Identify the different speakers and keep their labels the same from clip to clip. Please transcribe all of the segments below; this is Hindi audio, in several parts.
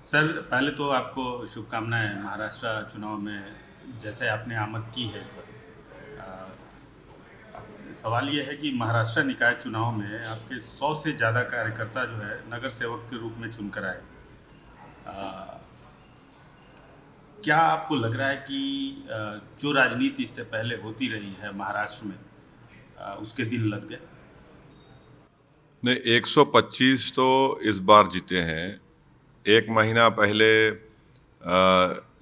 Speaker 1: सर पहले तो आपको शुभकामनाएं महाराष्ट्र चुनाव में, जैसे आपने आमद की है सर। सवाल ये है कि महाराष्ट्र निकाय चुनाव में आपके 100 से ज़्यादा कार्यकर्ता जो है नगर सेवक के रूप में चुनकर आए। अ, क्या आपको लग रहा है कि जो राजनीति इससे पहले होती रही है महाराष्ट्र में, उसके दिन लग गए?
Speaker 2: नहीं, 125 तो इस बार जीते हैं। एक महीना पहले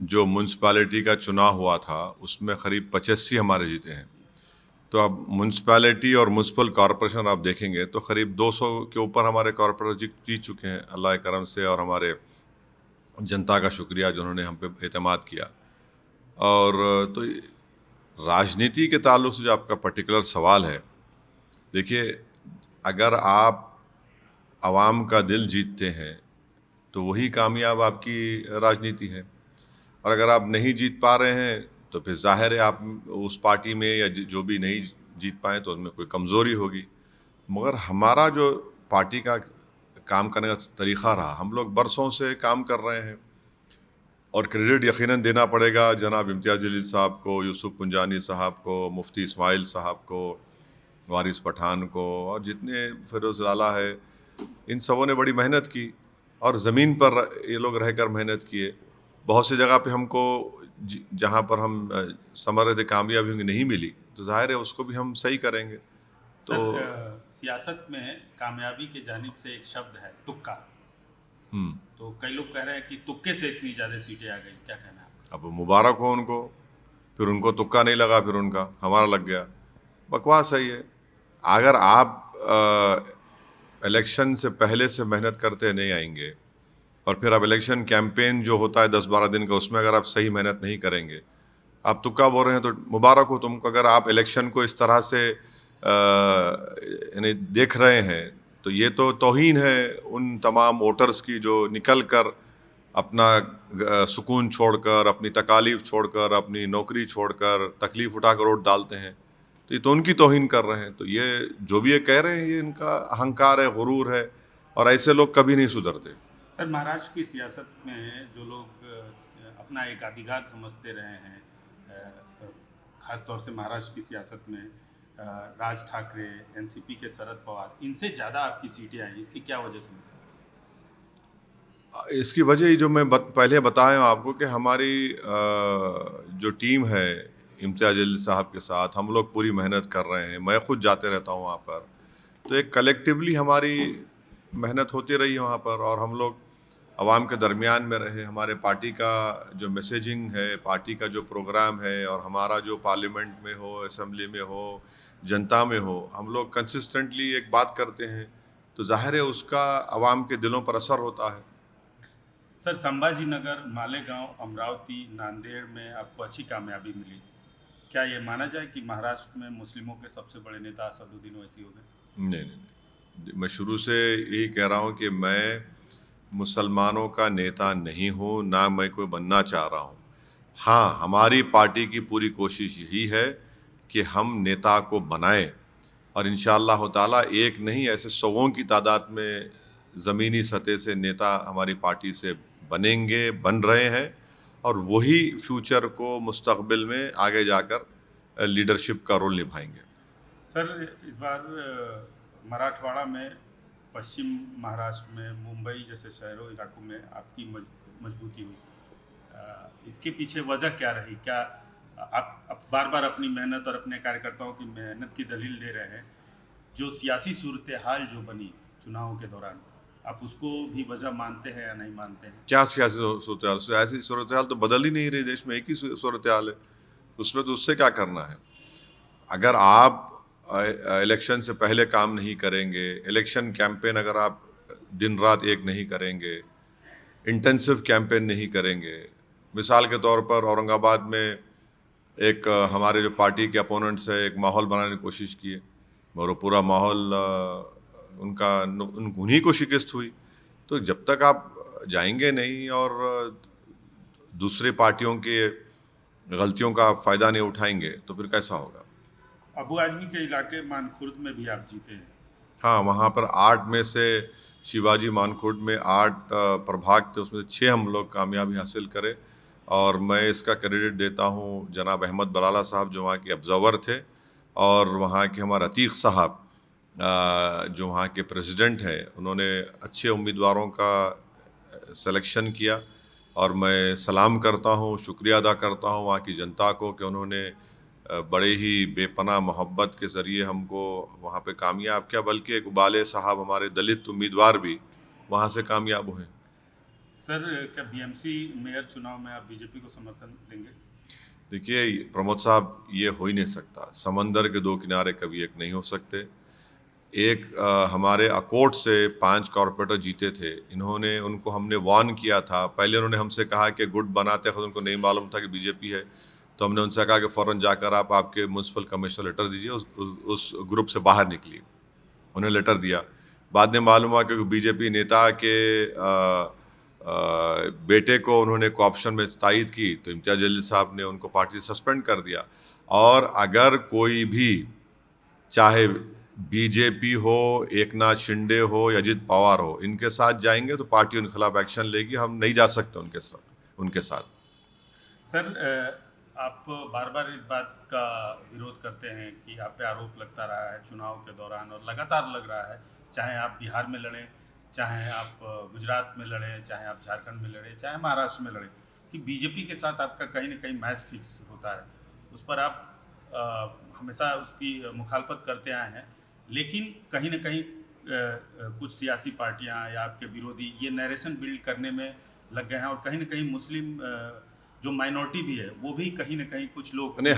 Speaker 2: जो म्यूनसिपैलिटी का चुनाव हुआ था उसमें करीब 85 हमारे जीते हैं। तो अब म्यूनसिपैलिटी और म्यूनसिपल कॉरपोरेशन आप देखेंगे तो करीब 200 के ऊपर हमारे कॉरपोरेटर जीत चुके हैं, अल्लाह के करम से, और हमारे जनता का शुक्रिया जिन्होंने हम पे एतमाद किया। और तो राजनीति के ताल्लुक से जो आपका पर्टिकुलर सवाल है, देखिए, अगर आप आवाम का दिल जीतते हैं तो वही कामयाब आपकी राजनीति है। और अगर आप नहीं जीत पा रहे हैं तो फिर जाहिर है आप उस पार्टी में या जो भी नहीं जीत पाए तो उसमें कोई कमज़ोरी होगी। मगर हमारा जो पार्टी का काम करने का तरीक़ा रहा, हम लोग बरसों से काम कर रहे हैं। और क्रेडिट यकीनन देना पड़ेगा जनाब इम्तियाज़ जलील साहब को, यूसुफ पुंजानी साहब को, मुफ्ती इस्माइल साहब को, वारिस पठान को, और जितने फिरोज़ लाला है, इन सबों ने बड़ी मेहनत की और ज़मीन पर ये लोग रहकर मेहनत किए। बहुत सी जगह पे हमको जहाँ पर हम समझ रहे थे कामयाबी हमें नहीं मिली, तो ज़ाहिर है उसको भी हम सही करेंगे। तो
Speaker 1: सर सियासत में कामयाबी के जानिब से एक शब्द है तुक्का। तो कई लोग कह रहे हैं कि तुक्के से इतनी ज़्यादा सीटें आ गई, क्या कहना है आपका?
Speaker 2: अब मुबारक हो उनको, फिर उनको तुक्का नहीं लगा, फिर उनका हमारा लग गया। बकवास है ये। अगर आप इलेक्शन से पहले से मेहनत करते नहीं आएंगे और फिर अब इलेक्शन कैंपेन जो होता है 10-12 दिन का, उसमें अगर आप सही मेहनत नहीं करेंगे, आप तुक्का बोल रहे हैं, तो मुबारक हो तुमको। अगर आप इलेक्शन को इस तरह से यानी देख रहे हैं तो ये तो तौहीन है उन तमाम वोटर्स की जो निकल कर अपना सुकून छोड़कर, अपनी तकालीफ छोड़कर, अपनी नौकरी छोड़कर, तकलीफ उठाकर वोट डालते हैं। तो ये तो उनकी तौहीन कर रहे हैं। तो ये जो भी ये कह रहे हैं, ये इनका अहंकार है, गुरूर है, और ऐसे लोग कभी नहीं सुधरते।
Speaker 1: सर महाराष्ट्र की सियासत में जो लोग अपना एक अधिकार समझते रहे हैं, ख़ास तौर से महाराष्ट्र की सियासत में राज ठाकरे, एनसीपी के शरद पवार, इनसे ज़्यादा आपकी सीटें आई, इसकी क्या वजह समझते हैं?
Speaker 2: इसकी वजह जो मैं पहले बताया हूँ आपको कि हमारी जो टीम है इम्तियाज़ जलील साहब के साथ, हम लोग पूरी मेहनत कर रहे हैं। मैं खुद जाते रहता हूँ वहाँ पर। तो एक कलेक्टिवली हमारी मेहनत होती रही है वहाँ पर, और हम लोग आवाम के दरमियान में रहे। हमारे पार्टी का जो मैसेजिंग है, पार्टी का जो प्रोग्राम है, और हमारा जो पार्लियामेंट में हो, असम्बली में हो, जनता में हो, हम लोग कंसिस्टेंटली एक बात करते हैं, तो जाहिर है उसका आवाम के दिलों पर असर होता है।
Speaker 1: सर संभाजी नगर, मालेगांव, अमरावती, नांदेड़ में आपको अच्छी कामयाबी मिली। क्या ये माना जाए कि महाराष्ट्र में मुस्लिमों के सबसे बड़े नेता असदुद्दीन ओवैसी हो गए?
Speaker 2: नहीं, नहीं, नहीं, मैं शुरू से यही कह रहा हूँ कि मैं मुसलमानों का नेता नहीं हूँ, ना मैं कोई बनना चाह रहा हूँ। हाँ, हमारी पार्टी की पूरी कोशिश यही है कि हम नेता को बनाएं, और इंशाअल्लाह ताला एक नहीं, ऐसे सौओं की तादाद में ज़मीनी सतह से नेता हमारी पार्टी से बनेंगे, बन रहे हैं, और वही फ्यूचर को मुस्तकबिल में आगे जाकर लीडरशिप का रोल निभाएंगे।
Speaker 1: सर इस बार मराठवाड़ा में, पश्चिम महाराष्ट्र में, मुंबई जैसे शहरों इलाकों में आपकी मजबूती हुई। इसके पीछे वजह क्या रही? क्या आप बार बार अपनी मेहनत और अपने कार्यकर्ताओं की मेहनत की दलील दे रहे हैं, जो सियासी सूरत हाल जो बनी चुनावों के दौरान, आप उसको भी वजह मानते हैं या नहीं मानते हैं?
Speaker 2: क्या सियासी सूरत हाल? सियासी सूरत हाल तो बदल ही नहीं रही, देश में एक ही सूरत हाल है। उसमें तो उससे क्या करना है? अगर आप इलेक्शन से पहले काम नहीं करेंगे, इलेक्शन कैंपेन अगर आप दिन रात एक नहीं करेंगे, इंटेंसिव कैंपेन नहीं करेंगे। मिसाल के तौर पर औरंगाबाद में एक हमारे जो पार्टी के अपोनेंट्स है, एक माहौल बनाने की कोशिश की है, और वो पूरा माहौल उन्हीं को शिकस्त हुई। तो जब तक आप जाएंगे नहीं और दूसरे पार्टियों के गलतियों का फ़ायदा नहीं उठाएंगे, तो फिर कैसा होगा?
Speaker 1: अबू आजमी के इलाके मानखुर्द में भी आप जीते हैं।
Speaker 2: हाँ, वहाँ पर 8 में से शिवाजी मानखुर्द में 8 प्रभाग थे, उसमें से 6 हम लोग कामयाबी हासिल करे। और मैं इसका क्रेडिट देता हूँ जनाब अहमद बलाला साहब जो वहाँ के ऑब्जर्वर थे, और वहाँ के हमारे अतीक साहब जो वहाँ के प्रेसिडेंट हैं, उन्होंने अच्छे उम्मीदवारों का सिलेक्शन किया। और मैं सलाम करता हूँ, शुक्रिया अदा करता हूँ वहाँ की जनता को कि उन्होंने बड़े ही बेपनाह मोहब्बत के ज़रिए हमको वहाँ पे कामयाब किया। बल्कि इकबाल साहब हमारे दलित उम्मीदवार भी वहाँ से कामयाब हुए।
Speaker 1: सर, क्या बीएमसी मेयर चुनाव में आप बीजेपी को समर्थन देंगे?
Speaker 2: देखिए प्रमोद साहब, ये हो ही नहीं सकता। समंदर के 2 किनारे कभी एक नहीं हो सकते। एक हमारे अकोट से 5 कॉरपोरेटर जीते थे, उनको हमने वार्न किया था। पहले उन्होंने हमसे कहा कि गुट बनाते वक्त उनको नहीं मालूम था कि बीजेपी है, तो हमने उनसे कहा कि फ़ौरन जाकर आप आपके म्यूनसिपल कमिश्नर लेटर दीजिए, उस ग्रुप से बाहर निकलिए। उन्हें लेटर दिया। बाद में मालूम हुआ कि बीजेपी नेता के बेटे को उन्होंने कोऑप्शन में तायद की, तो इम्तियाज़ जलील साहब ने उनको पार्टी से सस्पेंड कर दिया। और अगर कोई भी, चाहे बीजेपी हो, एकनाथ शिंदे हो या अजित पवार हो, इनके साथ जाएंगे तो पार्टी उनके खिलाफ एक्शन लेगी। हम नहीं जा सकते उनके साथ।
Speaker 1: सर, आप बार बार इस बात का विरोध करते हैं कि आप पे आरोप लगता रहा है चुनाव के दौरान, और लगातार लग रहा है, चाहे आप बिहार में लड़ें, चाहे आप गुजरात में लड़ें, चाहे आप झारखंड में लड़ें, चाहे महाराष्ट्र में लड़ें, कि बीजेपी के साथ आपका कहीं ना कहीं मैच फिक्स होता है। उस पर आप हमेशा उसकी मुखालफत करते आए हैं, लेकिन कहीं ना कहीं कुछ सियासी पार्टियां या आपके विरोधी ये नैरेशन बिल्ड करने में लग गए हैं, और कहीं ना कहीं मुस्लिम जो माइनॉरिटी भी है वो भी कहीं ना कहीं कुछ लोग
Speaker 2: नहीं,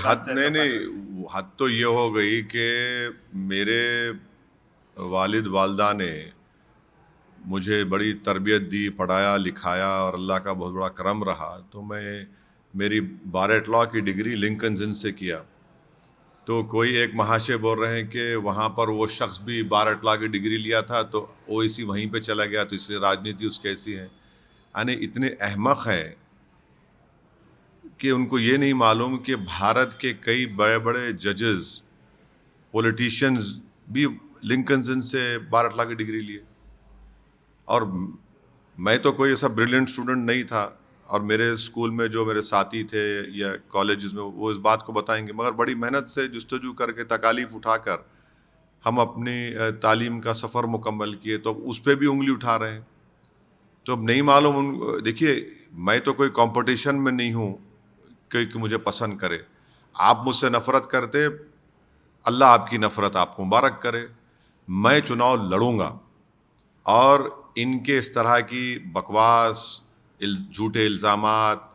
Speaker 2: हद तो ये हो गई कि मेरे वालिद वालदा ने मुझे बड़ी तरबियत दी, पढ़ाया लिखाया, और अल्लाह का बहुत बड़ा करम रहा। तो मेरी बारेट लॉ की डिग्री लिंकन जिन से किया। तो कोई एक महाशय बोल रहे हैं कि वहाँ पर वो शख्स भी बारेट लॉ की डिग्री लिया था, तो ओवैसी वहीं पे चला गया, तो इसलिए राजनीति उसकी ऐसी है। यानी इतने अहमक हैं कि उनको ये नहीं मालूम कि भारत के कई बड़े बड़े जजेस, पॉलिटिशियंस भी लिंकन जिन से बारेट लॉ की डिग्री लिए। और मैं तो कोई ऐसा ब्रिलियंट स्टूडेंट नहीं था, और मेरे स्कूल में जो मेरे साथी थे या कॉलेजेस में, वो इस बात को बताएंगे। मगर बड़ी मेहनत से जुस्तजू करके, तकालीफ उठाकर हम अपनी तालीम का सफ़र मुकम्मल किए, तो उस पर भी उंगली उठा रहे हैं। तो अब नहीं मालूम देखिए, मैं तो कोई कंपटीशन में नहीं हूँ कि मुझे पसंद करे। आप मुझसे नफ़रत करते, अल्लाह आपकी नफ़रत आपको मुबारक करे। मैं चुनाव लड़ूंगा, और इनके इस तरह की बकवास, झूठे इल्ज़ामात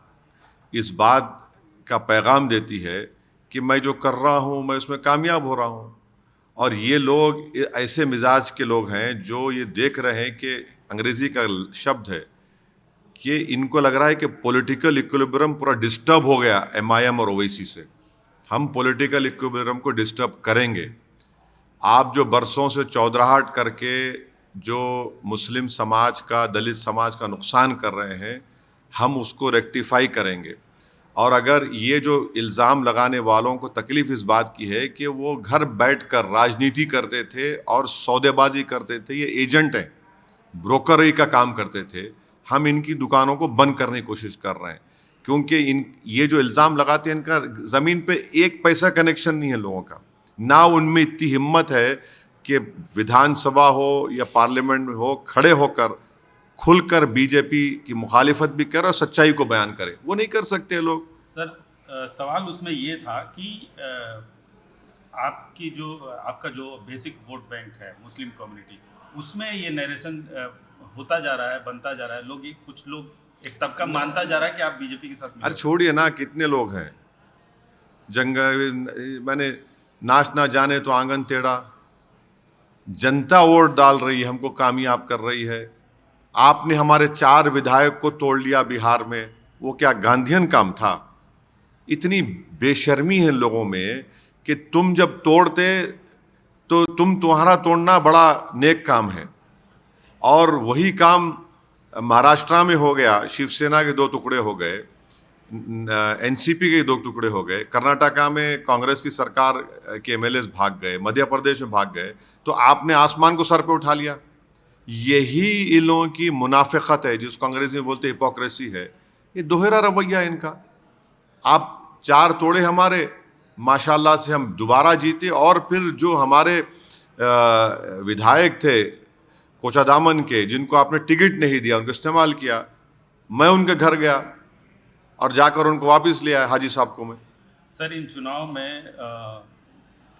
Speaker 2: इस बात का पैगाम देती है कि मैं जो कर रहा हूँ मैं उसमें कामयाब हो रहा हूँ। और ये लोग ऐसे मिजाज के लोग हैं जो ये देख रहे हैं कि अंग्रेज़ी का शब्द है कि इनको लग रहा है कि पॉलिटिकल इक्विलिब्रियम पूरा डिस्टर्ब हो गया एमआईएम और ओवैसी से। हम पॉलिटिकल इक्विलिब्रियम को डिस्टर्ब करेंगे। आप जो बरसों से चौधराहट करके जो मुस्लिम समाज का, दलित समाज का नुकसान कर रहे हैं, हम उसको रेक्टिफाई करेंगे। और अगर ये जो इल्ज़ाम लगाने वालों को तकलीफ़ इस बात की है कि वो घर बैठकर राजनीति करते थे और सौदेबाजी करते थे, ये एजेंट हैं, ब्रोकरी का काम करते थे, हम इनकी दुकानों को बंद करने की कोशिश कर रहे हैं। क्योंकि ये जो इल्ज़ाम लगाते हैं, इनका ज़मीन पे 1 पैसा कनेक्शन नहीं है लोगों का। ना उनमें इतनी हिम्मत है कि विधानसभा हो या पार्लियामेंट में हो, खड़े होकर खुलकर बीजेपी की मुखालिफत भी करे और सच्चाई को बयान करे। वो नहीं कर सकते लोग।
Speaker 1: सर, सवाल उसमें ये था कि आपका जो बेसिक वोट बैंक है मुस्लिम कम्युनिटी, उसमें ये नरेशन होता जा रहा है, बनता जा रहा है। कुछ लोग एक तबका मानता जा रहा है कि आप बीजेपी के साथ।
Speaker 2: अरे छोड़िए ना, कितने लोग हैं मैंने नाच ना जाने तो आंगन टेढ़ा। जनता वोट डाल रही है, हमको कामयाब कर रही है। आपने हमारे 4 विधायक को तोड़ लिया बिहार में, वो क्या गांधीयन काम था? इतनी बेशर्मी है लोगों में कि तुम जब तोड़ते तो तुम्हारा तोड़ना बड़ा नेक काम है। और वही काम महाराष्ट्र में हो गया, शिवसेना के 2 टुकड़े हो गए, एनसीपी के 2 टुकड़े हो गए, कर्नाटका में कांग्रेस की सरकार के एमएलए भाग गए, मध्य प्रदेश में भाग गए, तो आपने आसमान को सर पे उठा लिया। यही इन लोगों की मुनाफिकत है, जिसको अंग्रेजी में बोलते हिपोक्रेसी है। ये दोहरा रवैया है इनका। आप 4 तोड़े हमारे, माशाल्लाह से हम दोबारा जीते, और फिर जो हमारे विधायक थे कोचादामन के, जिनको आपने टिकट नहीं दिया, उनको इस्तेमाल किया, मैं उनके घर गया और जाकर उनको वापस ले आया हाजी साहब को मैं।
Speaker 1: सर, इन चुनाव में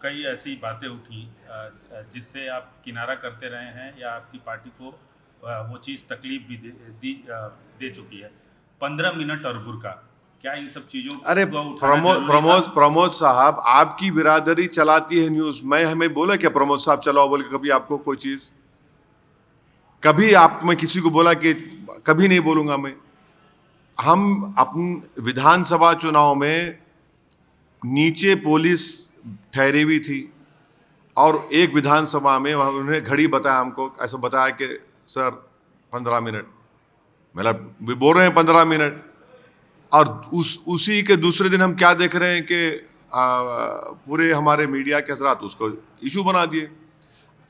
Speaker 1: कई ऐसी बातें उठी जिससे आप किनारा करते रहे हैं या आपकी पार्टी को वो चीज़ तकलीफ भी दे चुकी है। 15 मिनट और बुर्का, क्या इन सब चीज़ों
Speaker 2: अरे
Speaker 1: को उठाना जरूरी था?
Speaker 2: प्रमोद साहब, आपकी बिरादरी चलाती है न्यूज़। मैं हमें बोला क्या प्रमोद साहब चलाओ बोल के कभी आपको कोई चीज़? कभी आप, मैं किसी को बोला कि कभी नहीं बोलूँगा मैं। हम अपने विधानसभा चुनाव में नीचे पुलिस ठहरी हुई थी, और एक विधानसभा में वहाँ उन्होंने घड़ी बताया हमको, ऐसा बताया कि सर 15 मिनट, मतलब भी बोल रहे हैं 15 मिनट, और उसी के दूसरे दिन हम क्या देख रहे हैं कि पूरे हमारे मीडिया के हजरात उसको इशू बना दिए।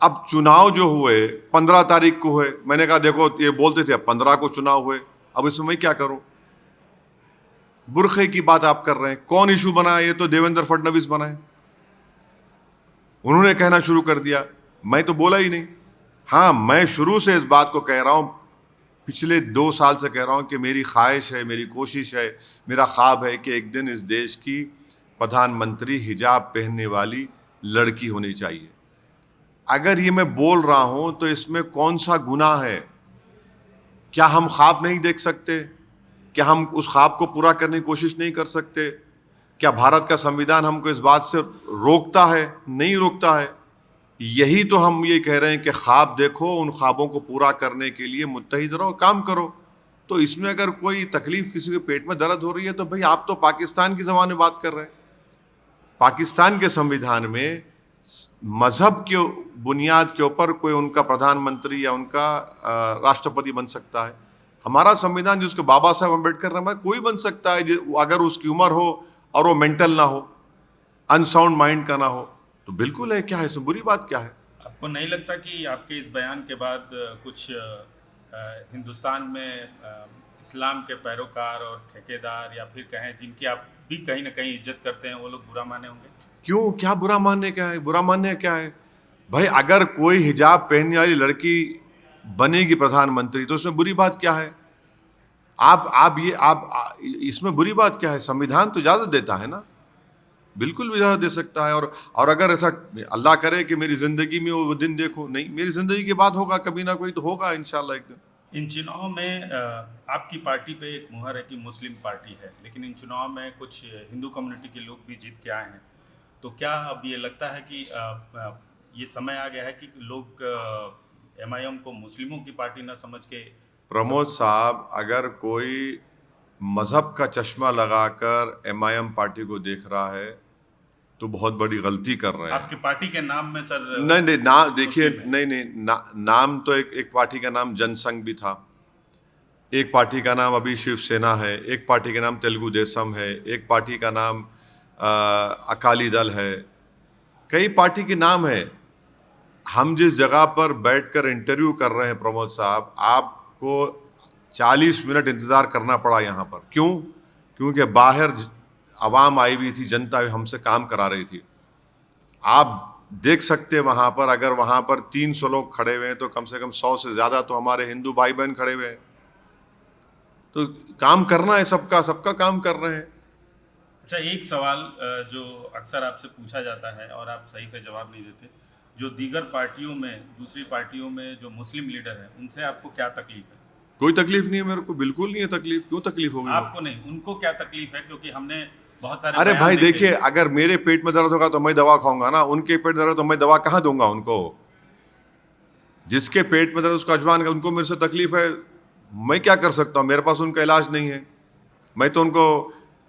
Speaker 2: अब चुनाव जो हुए 15 तारीख को हुए, मैंने कहा देखो ये बोलते थे अब 15 को चुनाव हुए, अब इसमें मैं क्या करूं? बुरखे की बात आप कर रहे हैं, कौन इशू बनाया? ये तो देवेंद्र फडणवीस बनाए, उन्होंने कहना शुरू कर दिया, मैं तो बोला ही नहीं। हाँ, मैं शुरू से इस बात को कह रहा हूं, पिछले 2 साल से कह रहा हूं कि मेरी ख्वाहिश है, मेरी कोशिश है, मेरा ख्वाब है कि एक दिन इस देश की प्रधानमंत्री हिजाब पहनने वाली लड़की होनी चाहिए। अगर ये मैं बोल रहा हूं तो इसमें कौन सा गुनाह है? क्या हम ख्वाब नहीं देख सकते? क्या हम उस ख्वाब को पूरा करने की कोशिश नहीं कर सकते? क्या भारत का संविधान हमको इस बात से रोकता है? नहीं रोकता है। यही तो हम ये कह रहे हैं कि ख्वाब देखो, उन ख्वाबों को पूरा करने के लिए मुत्तहिद रहो, काम करो। तो इसमें अगर कोई तकलीफ, किसी के पेट में दर्द हो रही है, तो भाई आप तो पाकिस्तान की ज़बान में बात कर रहे हैं। पाकिस्तान के संविधान में मजहब के बुनियाद के ऊपर कोई उनका प्रधानमंत्री या उनका राष्ट्रपति बन सकता है। हमारा संविधान जिसको बाबा साहब अम्बेडकर ने, कोई बन सकता है अगर उसकी उम्र हो और वो मेंटल ना हो, अनसाउंड माइंड का ना हो, तो बिल्कुल है। क्या है इसमें बुरी बात? क्या है?
Speaker 1: आपको नहीं लगता कि आपके इस बयान के बाद कुछ हिंदुस्तान में इस्लाम के पैरोकार और ठेकेदार, या फिर कहें जिनकी आप भी कहीं ना कहीं इज्जत करते हैं, वो लोग बुरा माने होंगे?
Speaker 2: क्यों? क्या बुरा मानने क्या है? बुरा मानने क्या है भाई? अगर कोई हिजाब पहनने वाली लड़की बनेगी प्रधानमंत्री तो उसमें बुरी बात क्या है? इसमें बुरी बात क्या है? संविधान तो इजाजत देता है ना, बिल्कुल इजाजत दे सकता है। और अगर ऐसा अल्लाह करे कि मेरी जिंदगी में वो दिन देखो, नहीं, मेरी जिंदगी के बाद होगा, कभी ना कोई तो होगा इंशाल्लाह एक दिन।
Speaker 1: इन चुनाव में आपकी पार्टी पे एक मुहर है कि मुस्लिम पार्टी है, लेकिन इन चुनाव में कुछ हिंदू कम्युनिटी के लोग भी जीत के आए हैं। तो क्या अब ये लगता है कि ये समय आ गया है कि लोग MIM को मुस्लिमों की पार्टी न समझ के?
Speaker 2: प्रमोद साहब, अगर कोई मजहब का चश्मा लगाकर MIM पार्टी को देख रहा है तो बहुत बड़ी गलती कर रहे हैं।
Speaker 1: आपकी पार्टी के नाम में सर
Speaker 2: नहीं, नाम देखिए, नहीं, नाम तो एक पार्टी का नाम जनसंघ भी था, एक पार्टी का नाम अभी शिवसेना है, एक पार्टी का नाम तेलुगु देशम है, एक पार्टी का नाम अकाली दल है, कई पार्टी के नाम है। हम जिस जगह पर बैठकर इंटरव्यू कर रहे हैं प्रमोद साहब, आपको 40 मिनट इंतज़ार करना पड़ा यहाँ पर। क्यों? क्योंकि बाहर आवाम आई हुई थी, जनता हमसे काम करा रही थी। आप देख सकते हैं वहाँ पर, अगर वहाँ पर 300 लोग खड़े हुए हैं तो कम से कम 100 से ज़्यादा तो हमारे हिंदू भाई बहन खड़े हुए हैं। तो काम करना है, सबका काम कर रहे हैं।
Speaker 1: अच्छा, एक सवाल जो अक्सर आपसे पूछा जाता है और आप सही से जवाब नहीं देते, जो दीगर पार्टियों में, दूसरी पार्टियों में जो मुस्लिम लीडर हैं, उनसे आपको क्या तकलीफ है?
Speaker 2: कोई तकलीफ नहीं है मेरे को, बिल्कुल नहीं है तकलीफ। क्यों तकलीफ होगी?
Speaker 1: आपको नहीं, उनको क्या तकलीफ है? क्योंकि हमने बहुत सारे
Speaker 2: अरे
Speaker 1: बयान
Speaker 2: भाई
Speaker 1: देखे।
Speaker 2: देखिए, अगर मेरे पेट में दर्द होगा तो मैं दवा खाऊंगा ना, उनके पेट में दर्द तो मैं दवा कहाँ दूंगा उनको? जिसके पेट में दर्द उसका अजमान का, उनको मेरे से तकलीफ है, मैं क्या कर सकता हूँ? मेरे पास उनका इलाज नहीं है। मैं तो उनको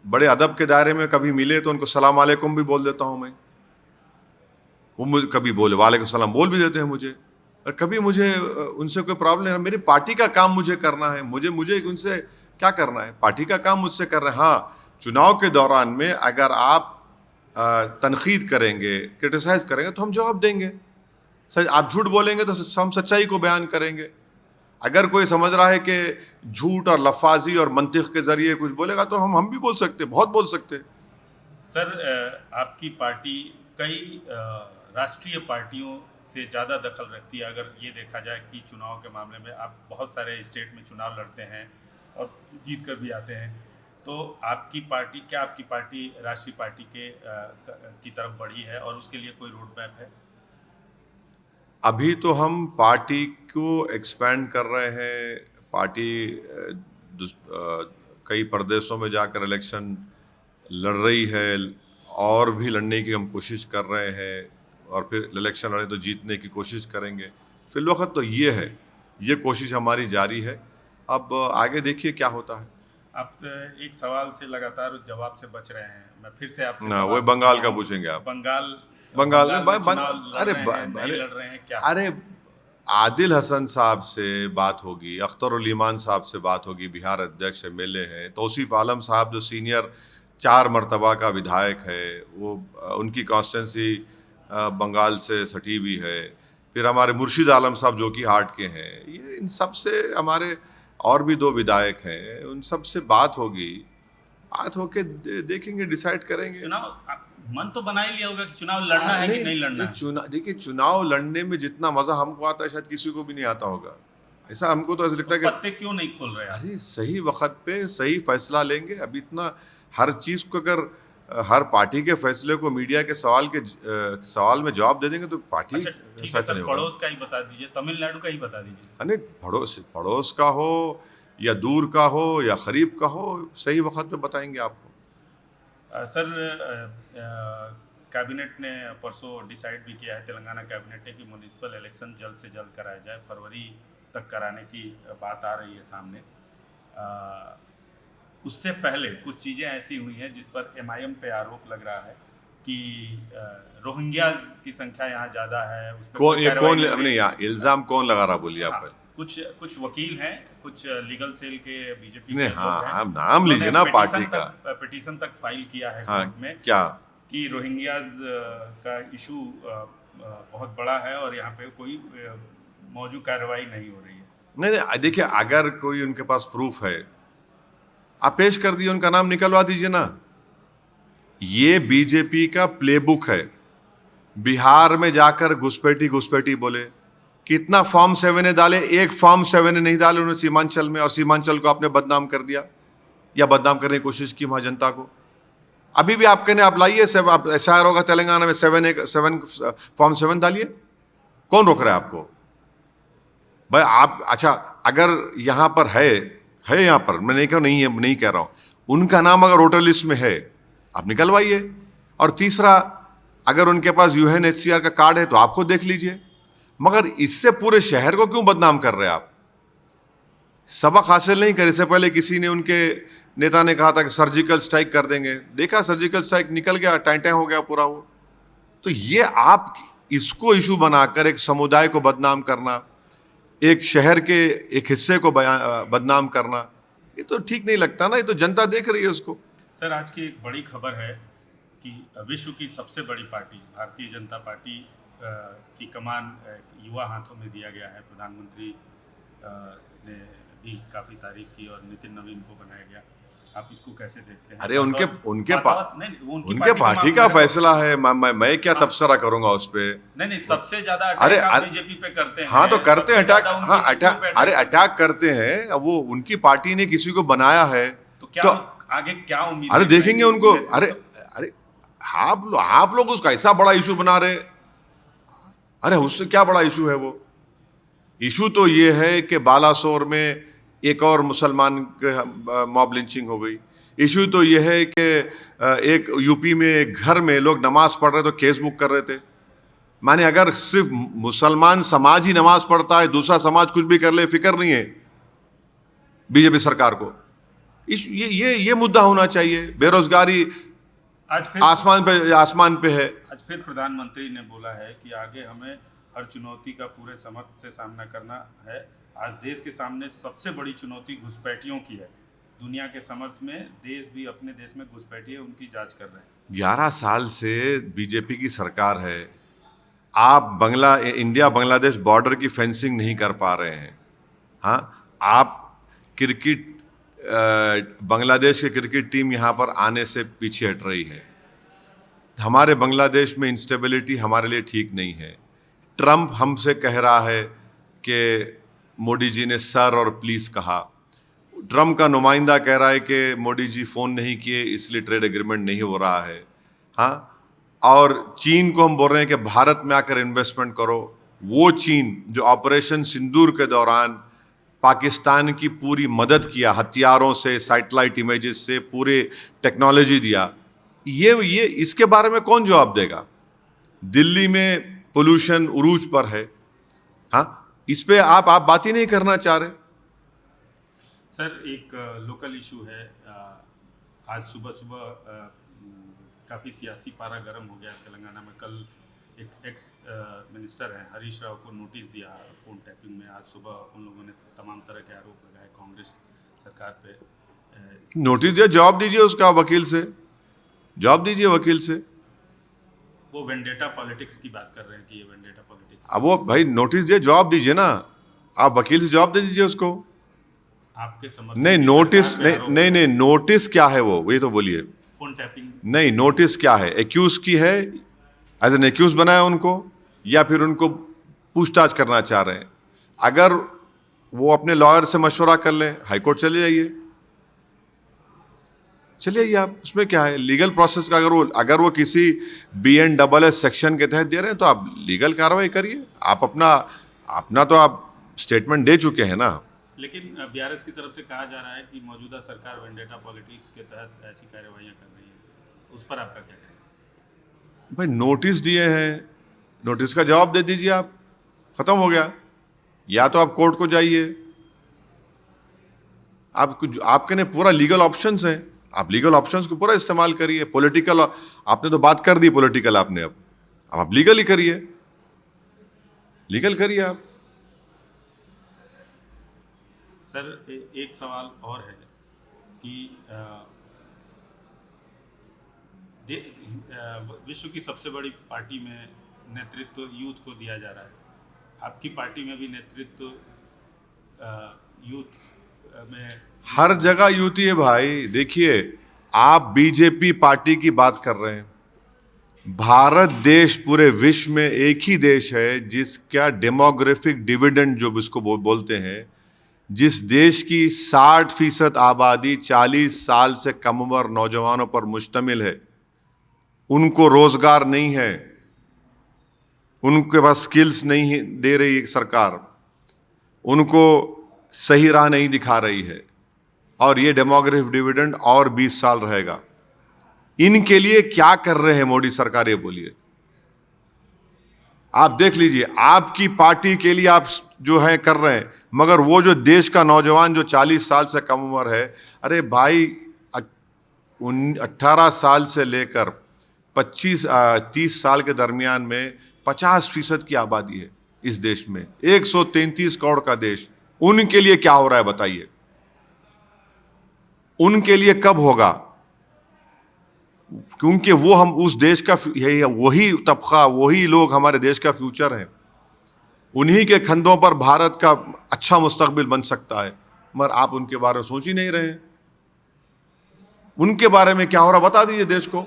Speaker 2: बड़े अदब के दायरे में कभी मिले तो उनको सलाम वालेकुम भी बोल देता हूँ मैं, वो मुझे कभी बोले वालेकुम सलाम बोल भी देते हैं मुझे, और कभी मुझे उनसे कोई प्रॉब्लम नहीं है। मेरी पार्टी का काम मुझे करना है, मुझे उनसे क्या करना है? पार्टी का काम मुझसे कर रहे हैं। हाँ, चुनाव के दौरान में अगर आप तनकीद करेंगे, क्रिटिसाइज करेंगे तो हम जवाब देंगे, सच आप झूठ बोलेंगे तो हम सच्चाई को बयान करेंगे। अगर कोई समझ रहा है कि झूठ और लफाजी और मंतिक के जरिए कुछ बोलेगा तो हम भी बोल सकते, बहुत बोल सकते।
Speaker 1: सर, आपकी पार्टी कई राष्ट्रीय पार्टियों से ज़्यादा दखल रखती है। अगर ये देखा जाए कि चुनाव के मामले में आप बहुत सारे स्टेट में चुनाव लड़ते हैं और जीत कर भी आते हैं, तो क्या आपकी पार्टी राष्ट्रीय पार्टी की तरफ बढ़ी है और उसके लिए कोई रोड मैप है?
Speaker 2: अभी तो हम पार्टी को एक्सपैंड कर रहे हैं। पार्टी कई प्रदेशों में जाकर इलेक्शन लड़ रही है, और भी लड़ने की हम कोशिश कर रहे हैं, और फिर इलेक्शन लड़े तो जीतने की कोशिश करेंगे। फिलवक्त तो ये है, ये कोशिश हमारी जारी है। अब आगे देखिए क्या होता है।
Speaker 1: आप एक सवाल से लगातार जवाब से बच रहे हैं। मैं फिर से आपसे
Speaker 2: ना,
Speaker 1: सवाल
Speaker 2: वो बंगाल
Speaker 1: पूछता
Speaker 2: का
Speaker 1: हूं।
Speaker 2: पूछेंगे आप।
Speaker 1: बंगाल
Speaker 2: बंगाल
Speaker 1: बंगाल
Speaker 2: में
Speaker 1: में चुनाव लड़
Speaker 2: अरे
Speaker 1: रहे हैं, नहीं लड़ रहे हैं, क्या?
Speaker 2: अरे आदिल हसन साहब से बात होगी, अख्तर ईमान साहब से बात होगी, बिहार अध्यक्ष MLA हैं, तौसीफ आलम साहब जो सीनियर 4 मरतबा का विधायक है, वो उनकी कॉन्स्टिट्यूंसी बंगाल से सटी भी है। फिर हमारे मुर्शिद आलम साहब जो कि हार्ट के हैं, ये इन सब से हमारे और भी 2 विधायक हैं, उन सब से बात होगी। बात होके देखेंगे, डिसाइड करेंगे।
Speaker 1: मन तो बना ही लिया होगा कि चुनाव लड़ना है कि नहीं लड़ना है।
Speaker 2: देखिए, चुनाव लड़ने में जितना मजा हमको आता है शायद किसी को भी नहीं आता होगा। ऐसा हमको तो ऐसा लगता है कि
Speaker 1: पत्ते क्यों नहीं खोल रहे?
Speaker 2: अरे सही वक्त पे सही फैसला लेंगे। अभी इतना हर चीज को अगर हर पार्टी के फैसले को मीडिया के सवाल में जवाब दे देंगे तो पार्टी
Speaker 1: अच्छा, ठीक है सर, पड़ोस का ही बता दीजिए, तमिलनाडु का ही बता दीजिए।
Speaker 2: अरे पड़ोस का हो या दूर का हो या करीब का हो, सही वक्त पे बताएंगे आपको।
Speaker 1: सर, कैबिनेट ने परसों डिसाइड भी किया है, तेलंगाना कैबिनेट ने, कि म्युनिसिपल इलेक्शन जल्द से जल्द कराया जाए। फरवरी तक कराने की बात आ रही है सामने। उससे पहले कुछ चीज़ें ऐसी हुई हैं जिस पर MIM पे आरोप लग रहा है कि रोहिंग्याज की संख्या यहाँ ज़्यादा है।
Speaker 2: कौन नहीं, इल्जाम कौन लगा रहा, बोलिए आप।
Speaker 1: कुछ वकील हैं, कुछ लीगल सेल के बीजेपी
Speaker 2: ने,
Speaker 1: के
Speaker 2: हाँ, आप नाम लीजिए ना पार्टी का।
Speaker 1: पिटीशन तक फाइल किया है
Speaker 2: हाँ,
Speaker 1: कोर्ट में,
Speaker 2: क्या
Speaker 1: कि रोहिंग्याज का इशू बहुत बड़ा है और यहाँ पे कोई मौजूद कार्रवाई नहीं हो रही है।
Speaker 2: नहीं, देखिए, अगर कोई उनके पास प्रूफ है, आप पेश कर दिए, उनका नाम निकलवा दीजिए ना। ये बीजेपी का प्लेबुक है। बिहार में जाकर घुसपैठी बोले, कितना फॉर्म 7 डाले, एक फॉर्म 7 नहीं डाले उन्होंने सीमांचल में, और सीमांचल को आपने बदनाम कर दिया या बदनाम करने की कोशिश की वहां जनता को। अभी भी आप कहने आप लाइए, आप SIR होगा तेलंगाना में, 7 फॉर्म 7 डालिए, कौन रोक रहा है आपको भाई? आप अच्छा, अगर यहां पर है यहां पर, मैं नहीं कह रहा हूं, उनका नाम अगर वोटर लिस्ट में है, आप निकलवाइए। और तीसरा, अगर उनके पास UNHCR का कार्ड है तो आपको देख लीजिए। मगर इससे पूरे शहर को क्यों बदनाम कर रहे हैं आप? सबक हासिल नहीं करे। इससे पहले किसी ने, उनके नेता ने कहा था कि सर्जिकल स्ट्राइक कर देंगे, देखा सर्जिकल स्ट्राइक निकल गया, टाइम हो गया पूरा वो। तो ये आप इसको इशू बनाकर एक समुदाय को बदनाम करना, एक शहर के एक हिस्से को बदनाम करना, ये तो ठीक नहीं लगता ना। ये तो जनता देख रही है उसको।
Speaker 1: सर, आज की एक बड़ी खबर है कि विश्व की सबसे बड़ी पार्टी भारतीय जनता पार्टी की कमान युवा हाथों में दिया गया है। प्रधानमंत्री ने भी काफ़ी तारीफ की और नितिन नवीन को बनाया गया। आप इसको कैसे देखते हैं?
Speaker 2: अरे उनके पार्टी का फैसला है, मैं क्या तबसरा करूंगा उस पे?
Speaker 1: नहीं, सबसे ज्यादा अटैक बीजेपी पे करते हैं।
Speaker 2: हाँ, तो करते हैं अटैक। हाँ, अटैक करते हैं। अब वो उनकी पार्टी ने किसी को बनाया है
Speaker 1: तो क्या आगे क्या उम्मीद?
Speaker 2: अरे देखेंगे उनको। अरे आप लोग उसका ऐसा बड़ा इशू बना रहे। अरे उससे क्या बड़ा इशू है वो? इशू तो ये है कि बालासोर में एक और मुसलमान के मॉब लिंचिंग हो गई। इशू तो ये है कि एक यूपी में एक घर में लोग नमाज पढ़ रहे तो केस बुक कर रहे थे। माने अगर सिर्फ मुसलमान समाज ही नमाज पढ़ता है, दूसरा समाज कुछ भी कर ले, फिक्र नहीं है बीजेपी सरकार को। ये मुद्दा होना चाहिए। बेरोजगारी
Speaker 1: आज फिर
Speaker 2: आसमान पे है।
Speaker 1: आज फिर प्रधानमंत्री ने बोला है कि आगे हमें हर चुनौती का पूरे समर्थ से सामना करना है। आज देश के सामने सबसे बड़ी चुनौती घुसपैठियों की है। दुनिया के समर्थ में देश भी अपने देश में घुसपैठी है, उनकी जांच कर रहे हैं।
Speaker 2: 11 साल से बीजेपी की सरकार है। आप इंडिया बांग्लादेश बॉर्डर की फेंसिंग नहीं कर पा रहे हैं। हाँ, आप क्रिकेट बांग्लादेश की क्रिकेट टीम यहाँ पर आने से पीछे हट रही है। हमारे बांग्लादेश में इंस्टेबिलिटी हमारे लिए ठीक नहीं है। ट्रंप हमसे कह रहा है कि मोदी जी ने सर और प्लीज कहा। ट्रंप का नुमाइंदा कह रहा है कि मोदी जी फ़ोन नहीं किए इसलिए ट्रेड एग्रीमेंट नहीं हो रहा है। हाँ, और चीन को हम बोल रहे हैं कि भारत में आकर इन्वेस्टमेंट करो। वो चीन जो ऑपरेशन सिंदूर के दौरान पाकिस्तान की पूरी मदद किया, हथियारों से, सैटेलाइट इमेजेस से, पूरे टेक्नोलॉजी दिया, ये इसके बारे में कौन जवाब देगा? दिल्ली में पोल्यूशन उरूज पर है। हाँ, इस पे आप बात ही नहीं करना चाह रहे।
Speaker 1: सर, एक लोकल इशू है। आज सुबह सुबह काफ़ी सियासी पारा गर्म हो गया तेलंगाना में। कल एक एक्स मिनिस्टर हैं हरीश राव को नोटिस दिया फ़ोन टैपिंग में। आज सुबह उन लोगों ने तमाम तरह के आरोप लगाए कांग्रेस सरकार पे।
Speaker 2: नोटिस दिया, जवाब दीजिए उसका वकील से, जवाब दीजिए वकील से।
Speaker 1: वो वेंडेटा पॉलिटिक्स की बात कर रहे हैं कि ये वेंडेटा पॉलिटिक्स।
Speaker 2: अब वो भाई नोटिस दिए, जवाब दीजिए ना, आप वकील से जवाब दे दीजिए उसको।
Speaker 1: आपके समझ
Speaker 2: नहीं, नोटिस नहीं, नोटिस क्या है वो ये तो बोलिए।
Speaker 1: फोन टैपिंग
Speaker 2: नहीं, नोटिस क्या है? एक्यूज की है, एज एन एक्यूज बनाया उनको, या फिर उनको पूछताछ करना चाह रहे हैं? अगर वो अपने लॉयर से मशवरा कर लें, हाईकोर्ट चले जाइए, चलिए आप, उसमें क्या है? लीगल प्रोसेस का अगर वो किसी BNSS सेक्शन के तहत दे रहे हैं तो आप लीगल कार्रवाई करिए। आप अपना तो आप स्टेटमेंट दे चुके हैं ना।
Speaker 1: लेकिन BRS की तरफ से कहा जा रहा है कि मौजूदा सरकार वेंडेटा पॉलिटिक्स के तहत ऐसी कार्रवाइयां कर रही है। उस पर आपका क्या कहना है?
Speaker 2: भाई नोटिस दिए हैं, नोटिस का जवाब दे दीजिए आप, खत्म हो गया। या तो आप कोर्ट को जाइए, आपके ने पूरा लीगल ऑप्शंस हैं, आप लीगल ऑप्शंस को पूरा इस्तेमाल करिए। पॉलिटिकल आपने तो बात कर दी पॉलिटिकल, आपने अब आप लीगल ही करिए, लीगल करिए आप।
Speaker 1: सर, एक सवाल और है कि विश्व की सबसे बड़ी पार्टी में नेतृत्व यूथ को दिया जा रहा है। आपकी पार्टी में भी नेतृत्व यूथ में?
Speaker 2: हर जगह यूथ ही है भाई। देखिए, आप बीजेपी पार्टी की बात कर रहे हैं। भारत देश पूरे विश्व में एक ही देश है जिसका डेमोग्राफिक डिविडेंड जो इसको बोलते हैं, जिस देश की 60% आबादी 40 साल से कम उम्र नौजवानों पर मुश्तमिल है। उनको रोजगार नहीं है, उनके पास स्किल्स नहीं दे रही सरकार, उनको सही राह नहीं दिखा रही है, और ये डेमोग्राफिक डिविडेंड और 20 साल रहेगा। इनके लिए क्या कर रहे हैं मोदी सरकार, ये बोलिए। आप देख लीजिए, आपकी पार्टी के लिए आप जो है कर रहे हैं, मगर वो जो देश का नौजवान जो 40 साल से कम उम्र है, अरे भाई 18 साल से लेकर 30 साल के दरमियान में 50% की आबादी है इस देश में, 133 करोड़ का देश। उनके लिए क्या हो रहा है बताइए? उनके लिए कब होगा? क्योंकि वो हम उस देश का वही तबका, वही लोग हमारे देश का फ्यूचर हैं। उन्हीं के कंधों पर भारत का अच्छा मुस्तकबिल बन सकता है, मगर आप उनके बारे में सोच ही नहीं रहे हैं। उनके बारे में क्या हो रहा बता दीजिए देश को।